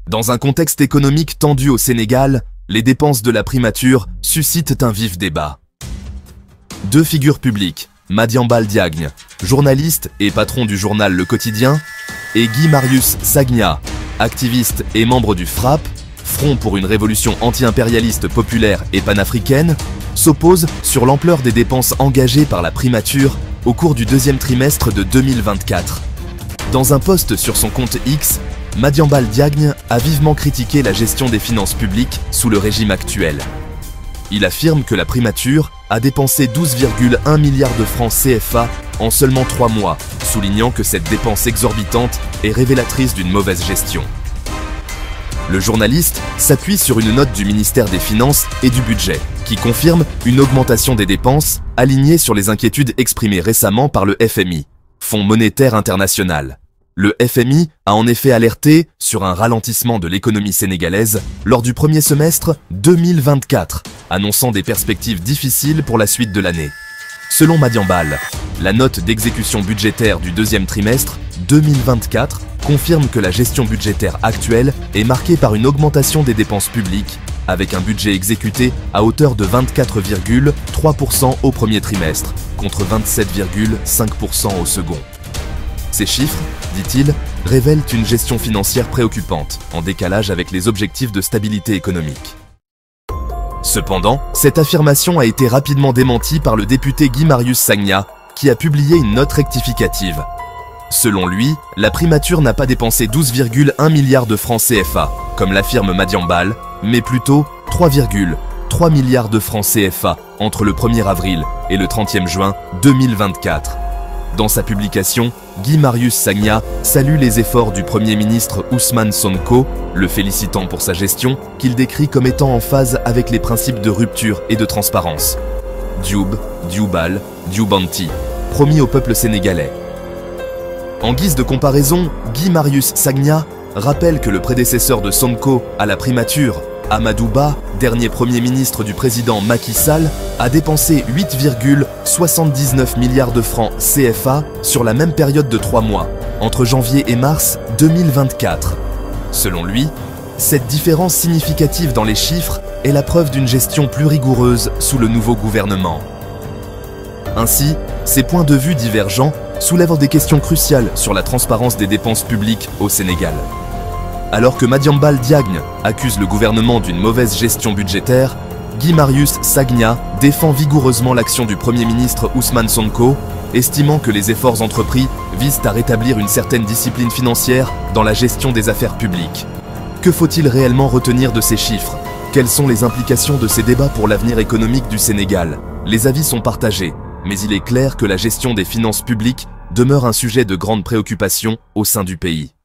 Dans un contexte économique tendu au Sénégal, les dépenses de la primature suscitent un vif débat. Deux figures publiques, Madiambal Diagne, journaliste et patron du journal Le Quotidien, et Guy Marius Sagna, activiste et membre du FRAPP, Front pour une révolution anti-impérialiste populaire et panafricaine, s'opposent sur l'ampleur des dépenses engagées par la primature au cours du deuxième trimestre de 2024. Dans un post sur son compte X, Madiambal Diagne a vivement critiqué la gestion des finances publiques sous le régime actuel. Il affirme que la primature a dépensé 12,1 milliards de francs CFA en seulement 3 mois, soulignant que cette dépense exorbitante est révélatrice d'une mauvaise gestion. Le journaliste s'appuie sur une note du ministère des Finances et du Budget, qui confirme une augmentation des dépenses alignée sur les inquiétudes exprimées récemment par le FMI, Fonds monétaire international. Le FMI a en effet alerté sur un ralentissement de l'économie sénégalaise lors du premier semestre 2024, annonçant des perspectives difficiles pour la suite de l'année. Selon Madiambal, la note d'exécution budgétaire du deuxième trimestre 2024 confirme que la gestion budgétaire actuelle est marquée par une augmentation des dépenses publiques, avec un budget exécuté à hauteur de 24,3% au premier trimestre, contre 27,5% au second. Ces chiffres, dit-il, révèlent une gestion financière préoccupante, en décalage avec les objectifs de stabilité économique. Cependant, cette affirmation a été rapidement démentie par le député Guy Marius Sagna, qui a publié une note rectificative. Selon lui, la primature n'a pas dépensé 12,1 milliards de francs CFA, comme l'affirme Madiambal, mais plutôt 3,3 milliards de francs CFA entre le 1er avril et le 30e juin 2024. Dans sa publication, Guy Marius Sagna salue les efforts du Premier ministre Ousmane Sonko, le félicitant pour sa gestion, qu'il décrit comme étant en phase avec les principes de rupture et de transparence. Dioub, Dioubal, Dioubanti, promis au peuple sénégalais. En guise de comparaison, Guy Marius Sagna rappelle que le prédécesseur de Sonko à la primature, Amadou Ba, dernier premier ministre du président Macky Sall, a dépensé 8,79 milliards de francs CFA sur la même période de 3 mois, entre janvier et mars 2024. Selon lui, cette différence significative dans les chiffres est la preuve d'une gestion plus rigoureuse sous le nouveau gouvernement. Ainsi, ces points de vue divergents soulèvent des questions cruciales sur la transparence des dépenses publiques au Sénégal. Alors que Madiambal Diagne accuse le gouvernement d'une mauvaise gestion budgétaire, Guy Marius Sagna défend vigoureusement l'action du Premier ministre Ousmane Sonko, estimant que les efforts entrepris visent à rétablir une certaine discipline financière dans la gestion des affaires publiques. Que faut-il réellement retenir de ces chiffres? Quelles sont les implications de ces débats pour l'avenir économique du Sénégal? Les avis sont partagés, mais il est clair que la gestion des finances publiques demeure un sujet de grande préoccupation au sein du pays.